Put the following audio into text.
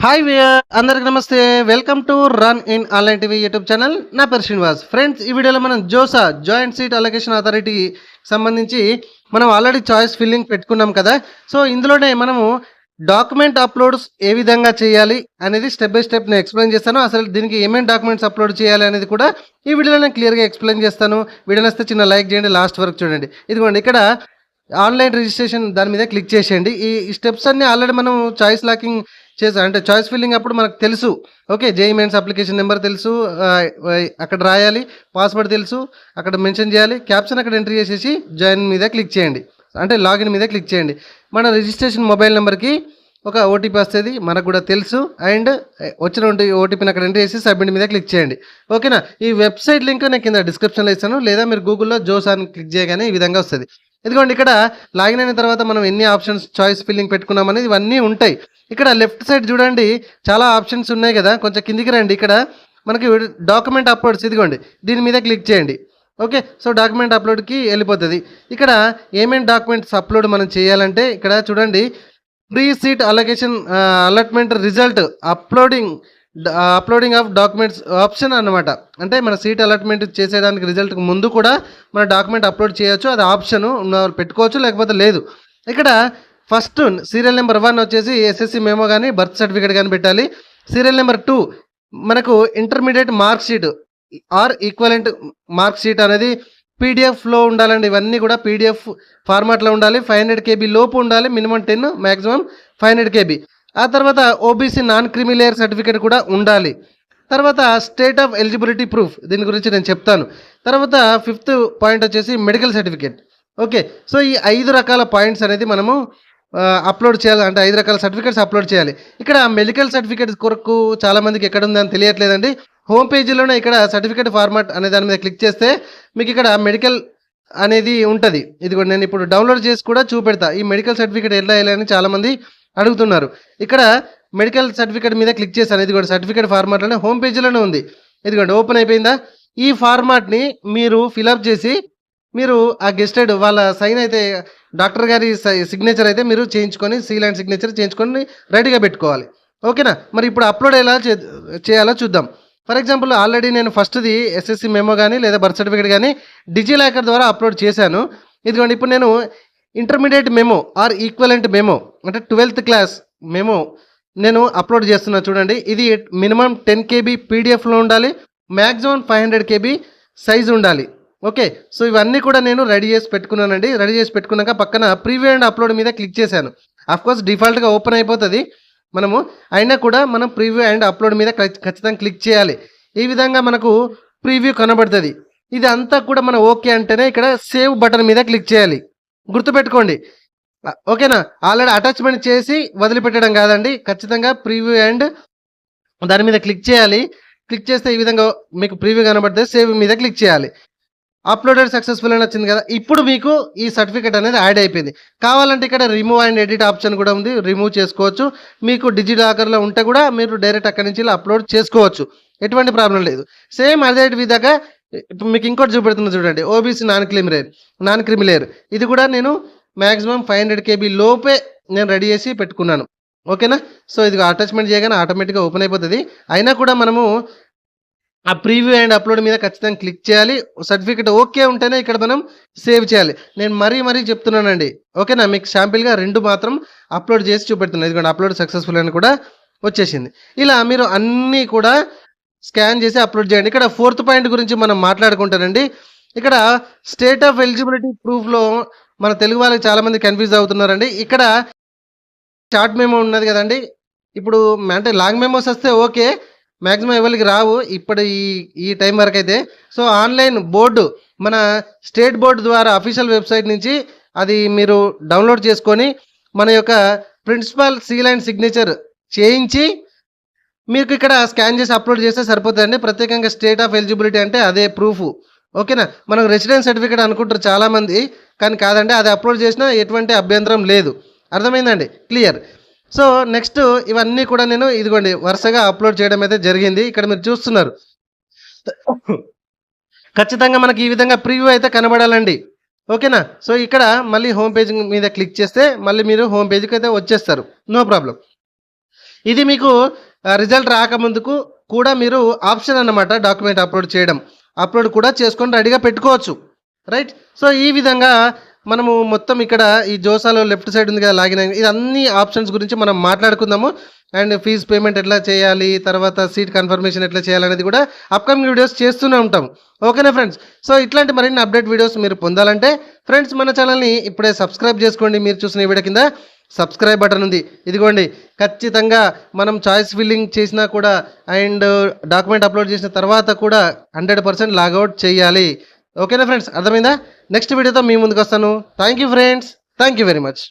Hi అందరికి నమస్తే. Welcome to run in online TV YouTube channel. నా పేరు శ్రీనివాస్. ఫ్రెండ్స్, ఈ వీడియోలో మనం JoSAA joint seat allocation authority సంబంధించి మనం ఆల్రెడీ చాయిస్ ఫిల్లింగ్ పెట్టుకున్నాం కదా. సో ఇందులోనే మనము డాక్యుమెంట్ అప్లోడ్స్ ఏ విధంగా చేయాలి అనేది స్టెప్ బై స్టెప్ నేను ఎక్స్ప్లెయిన్ చేస్తాను. అసలు దీనికి ఏమేమి డాక్యుమెంట్స్ అప్లోడ్ చేయాలి అనేది కూడా ఈ వీడియోలో నేను క్లియర్గా ఎక్స్ప్లెయిన్ చేస్తాను. వీడియో నచ్చితే చిన్న లైక్ చేయండి, లాస్ట్ వరకు చూడండి. ఇదిగోండి, ఇక్కడ ఆన్లైన్ రిజిస్ట్రేషన్ దాని మీద క్లిక్ చేసేయండి. ఈ స్టెప్స్ అన్నీ ఆల్రెడీ మనం చాయిస్ లాకింగ్ చేసాం, అంటే చాయిస్ ఫిల్లింగ్ అప్పుడు మనకు తెలుసు. Okay, JEE mains application number తెలుసు, అక్కడ రాయాలి, పాస్వర్డ్ తెలుసు, అక్కడ మెన్షన్ చేయాలి, క్యాప్షన్ అక్కడ ఎంట్రీ చేసేసి జాయిన్ మీద క్లిక్ చేయండి, అంటే లాగిన్ మీద క్లిక్ చేయండి. మన రిజిస్ట్రేషన్ మొబైల్ నెంబర్కి ఒక ఓటీపీ వస్తుంది, మనకు కూడా తెలుసు. అండ్ వచ్చిన ఓటీపీని అక్కడ ఎంట్రీ చేసి సబ్మిట్ మీద క్లిక్ చేయండి. ఓకేనా. ఈ వెబ్సైట్ లింక్ నేను కింద డిస్క్రిప్షన్లో ఇస్తాను, లేదా మీరు గూగుల్లో జోసా అని క్లిక్ చేయగానే ఈ విధంగా వస్తుంది. ఇదిగోండి, ఇక్కడ లాగిన్ అయిన తర్వాత మనం ఎన్ని ఆప్షన్స్ చాయిస్ ఫిల్లింగ్ పెట్టుకున్నామనేది ఇవన్నీ ఉంటాయి. ఇక్కడ లెఫ్ట్ సైడ్ చూడండి, చాలా ఆప్షన్స్ ఉన్నాయి కదా. కొంచెం కిందికి రండి, ఇక్కడ మనకి డాక్యుమెంట్ అప్లోడ్స్, ఇదిగోండి దీని మీద క్లిక్ చేయండి. ఓకే, సో డాక్యుమెంట్ అప్లోడ్కి వెళ్ళిపోతుంది. ఇక్కడ ఏమేమి డాక్యుమెంట్స్ అప్లోడ్ మనం చేయాలంటే ఇక్కడ చూడండి, pre seat allocation allotment result uploading of documents option అనమాట. అంటే మన సీట్ అలాట్మెంట్ చేసేదానికి రిజల్ట్కి ముందు కూడా మన డాక్యుమెంట్ అప్లోడ్ చేయొచ్చు, అది ఆప్షన్ ఉన్న పెట్టుకోవచ్చు, లేకపోతే లేదు. ఇక్కడ ఫస్ట్ సీరియల్ నెంబర్ 1 వచ్చేసి ఎస్ఎస్సి మెమో కానీ బర్త్ సర్టిఫికేట్ కానీ పెట్టాలి. సీరియల్ నెంబర్ 2 మనకు intermediate mark sheet are equivalent mark sheet అనేది పీడిఎఫ్లో ఉండాలండి. ఇవన్నీ కూడా పీడిఎఫ్ ఫార్మాట్లో ఉండాలి. 500 KB లోపు ఉండాలి, మినిమం 10, మ్యాక్సిమం 500 KB. ఆ తర్వాత ఓబీసీ నాన్ క్రిమి లేయర్ సర్టిఫికేట్ కూడా ఉండాలి. తర్వాత స్టేట్ ఆఫ్ ఎలిజిబిలిటీ ప్రూఫ్, దీని గురించి నేను చెప్తాను. తర్వాత 5th పాయింట్ వచ్చేసి మెడికల్ సర్టిఫికేట్. ఓకే, సో ఈ 5 రకాల పాయింట్స్ అనేది మనము అప్లోడ్ చేయాలి, అంటే 5 రకాల సర్టిఫికేట్స్ అప్లోడ్ చేయాలి. ఇక్కడ మెడికల్ సర్టిఫికేట్ కొరకు చాలామందికి ఎక్కడ ఉందని తెలియట్లేదండి. హోమ్ పేజీలోనే ఇక్కడ సర్టిఫికేట్ ఫార్మాట్ అనే దాని మీద క్లిక్ చేస్తే మీకు ఇక్కడ మెడికల్ అనేది ఉంటుంది. ఇది కూడా నేను ఇప్పుడు డౌన్లోడ్ చేసి కూడా చూపెడతా. ఈ మెడికల్ సర్టిఫికేట్ ఎలా వేయాలని చాలామంది అడుగుతున్నారు. ఇక్కడ మెడికల్ సర్టిఫికేట్ మీద క్లిక్ చేశాను. ఇది కూడా సర్టిఫికేట్ ఫార్మాట్లోనే హోమ్ పేజీలోనే ఉంది. ఇదిగోండి, ఓపెన్ అయిపోయిందా. ఈ ఫార్మాట్ని మీరు ఫిలప్ చేసి మీరు ఆ గెస్టెడ్ వాళ్ళ సైన్ అయితే డాక్టర్ గారి సిగ్నేచర్ అయితే మీరు చేయించుకొని, సీల్ అండ్ సిగ్నేచర్ చేయించుకొని రెడీగా పెట్టుకోవాలి. ఓకేనా. మరి ఇప్పుడు అప్లోడ్ ఎలా చేయాలో చూద్దాం. ఫర్ ఎగ్జాంపుల్, ఆల్రెడీ నేను ఫస్ట్ది ఎస్ఎస్సి మెమో కానీ లేదా బర్త్ సర్టిఫికేట్ కానీ డిజిలాకర్ ద్వారా అప్లోడ్ చేశాను. ఇదిగోండి, ఇప్పుడు నేను intermediate memo are equivalent memo, అంటే 12th క్లాస్ మెమో నేను అప్లోడ్ చేస్తున్నా. చూడండి, ఇది మినిమం 10 KB పీడిఎఫ్లో ఉండాలి, మ్యాక్సిమం 500 KB సైజు ఉండాలి. ఓకే, సో ఇవన్నీ కూడా నేను రెడీ చేసి పెట్టుకున్నానండి. రెడీ చేసి పెట్టుకున్నాక పక్కన ప్రివ్యూ అండ్ అప్లోడ్ మీద క్లిక్ చేశాను. అఫ్కోర్స్ డిఫాల్ట్గా ఓపెన్ అయిపోతుంది మనము, అయినా కూడా మనం ప్రివ్యూ అండ్ అప్లోడ్ మీద ఖచ్చితంగా క్లిక్ చేయాలి. ఈ విధంగా మనకు ప్రివ్యూ కనబడుతుంది. ఇది అంతా కూడా మనం ఓకే అంటేనే ఇక్కడ సేవ్ బటన్ మీద క్లిక్ చేయాలి. గుర్తుపెట్టుకోండి, ఓకేనా. ఆల్రెడీ అటాచ్మెంట్ చేసి వదిలిపెట్టడం కాదండి, ఖచ్చితంగా ప్రివ్యూ అండ్ దాని మీద క్లిక్ చేయాలి. క్లిక్ చేస్తే ఈ విధంగా మీకు ప్రివ్యూ కనబడుతుంది. సేవ్ మీద క్లిక్ చేయాలి. అప్లోడెడ్ సక్సెస్ఫుల్ అని వచ్చింది కదా. ఇప్పుడు మీకు ఈ సర్టిఫికేట్ అనేది యాడ్ అయిపోయింది. కావాలంటే ఇక్కడ రిమూవ్ అండ్ ఎడిట్ ఆప్షన్ కూడా ఉంది, రిమూవ్ చేసుకోవచ్చు. మీకు డిజిలాకర్లో ఉంటే కూడా మీరు డైరెక్ట్ అక్కడి నుంచి అప్లోడ్ చేసుకోవచ్చు, ఎటువంటి ప్రాబ్లం లేదు. సేమ్ అదే విధంగా ఇప్పుడు మీకు ఇంకోటి చూపెడుతున్నా చూడండి, ఓబీసీ నాన్ క్రిమి లేయర్. ఇది కూడా నేను మ్యాక్సిమం 500 KB లోపే నేను రెడీ చేసి పెట్టుకున్నాను. ఓకేనా. సో ఇది అటాచ్మెంట్ చేయగానే ఆటోమేటిక్గా ఓపెన్ అయిపోతుంది. అయినా కూడా మనము ఆ ప్రీవ్యూ అండ్ అప్లోడ్ మీద ఖచ్చితంగా క్లిక్ చేయాలి. సర్టిఫికేట్ ఓకే ఉంటేనే ఇక్కడ మనం సేవ్ చేయాలి. నేను మరీ చెప్తున్నానండి, ఓకేనా. మీకు శాంపిల్గా 2 మాత్రం అప్లోడ్ చేసి చూపెడుతున్నాను. ఎందుకంటే అప్లోడ్ సక్సెస్ఫుల్ అని కూడా వచ్చేసింది. ఇలా మీరు అన్నీ కూడా స్కాన్ చేసి అప్లోడ్ చేయండి. ఇక్కడ 4th పాయింట్ గురించి మనం మాట్లాడుకుంటానండి. ఇక్కడ స్టేట్ ఆఫ్ ఎలిజిబిలిటీ ప్రూఫ్లో మన తెలుగు వాళ్ళకి చాలామంది కన్ఫ్యూజ్ అవుతున్నారండి. ఇక్కడ షార్ట్ మెమో ఉన్నది కదండి. ఇప్పుడు అంటే లాంగ్ మెమోస్ వస్తే ఓకే, మ్యాక్సిమం ఎవరికి రావు ఇప్పుడు ఈ టైం వరకు అయితే. సో ఆన్లైన్ బోర్డు, మన స్టేట్ బోర్డు ద్వారా అఫీషియల్ వెబ్సైట్ నుంచి అది మీరు డౌన్లోడ్ చేసుకొని మన యొక్క ప్రిన్సిపల్ సీల్ అండ్ సిగ్నేచర్ చేయించి మీకు ఇక్కడ స్కాన్ చేసి అప్లోడ్ చేస్తే సరిపోతుందండి. ప్రత్యేకంగా స్టేట్ ఆఫ్ ఎలిజిబిలిటీ అంటే అదే ప్రూఫ్. ఓకేనా. మనకు రెసిడెన్స్ సర్టిఫికేట్ అనుకుంటారు చాలామంది, కానీ కాదండి, అది అప్లోడ్ చేసినా ఎటువంటి అభ్యంతరం లేదు. అర్థమైందండి, క్లియర్. సో నెక్స్ట్ ఇవన్నీ కూడా నేను ఇదిగోండి వరుసగా అప్లోడ్ చేయడం అయితే జరిగింది. ఇక్కడ మీరు చూస్తున్నారు, ఖచ్చితంగా మనకి ఈ విధంగా ప్రివ్యూ అయితే కనబడాలండి. ఓకేనా. సో ఇక్కడ మళ్ళీ హోమ్ పేజ్ మీద క్లిక్ చేస్తే మళ్ళీ మీరు హోమ్ పేజ్కి అయితే వచ్చేస్తారు, నో ప్రాబ్లం. ఇది మీకు రిజల్ట్ రాకముందుకు కూడా మీరు ఆప్షన్ అన్నమాట డాక్యుమెంట్ అప్లోడ్ చేయడం. అప్లోడ్ కూడా చేసుకొని రెడీగా పెట్టుకోవచ్చు. రైట్. సో ఈ విధంగా మనము మొత్తం ఇక్కడ ఈ జోసాలో లెఫ్ట్ సైడ్ ఉంది కదా లాగిన్ ఇది అన్ని ఆప్షన్స్ గురించి మనం మాట్లాడుకుందాము. అండ్ ఫీజ్ పేమెంట్ ఎట్లా చేయాలి, తర్వాత సీట్ కన్ఫర్మేషన్ ఎట్లా చేయాలనేది కూడా అప్కమింగ్ వీడియోస్ చేస్తూనే ఉంటాం. ఓకేనా ఫ్రెండ్స్? సో ఇట్లాంటి మరిన్ని అప్డేట్ వీడియోస్ మీరు పొందాలంటే ఫ్రెండ్స్ మన ఛానల్ని ఇప్పుడే సబ్స్క్రైబ్ చేసుకోండి. మీరు చూసిన ఈ వీడియో కింద సబ్స్క్రైబ్ బటన్ ఉంది, ఇదిగోండి. ఖచ్చితంగా మనం చాయిస్ ఫిల్లింగ్ చేసినా కూడా అండ్ డాక్యుమెంట్ అప్లోడ్ చేసిన తర్వాత కూడా 100% లాగౌట్ చేయాలి. ఓకేనా ఫ్రెండ్స్? అర్థమైందా? నెక్స్ట్ వీడియోతో మీ ముందుకు వస్తాను. Thank you friends. Thank you very much.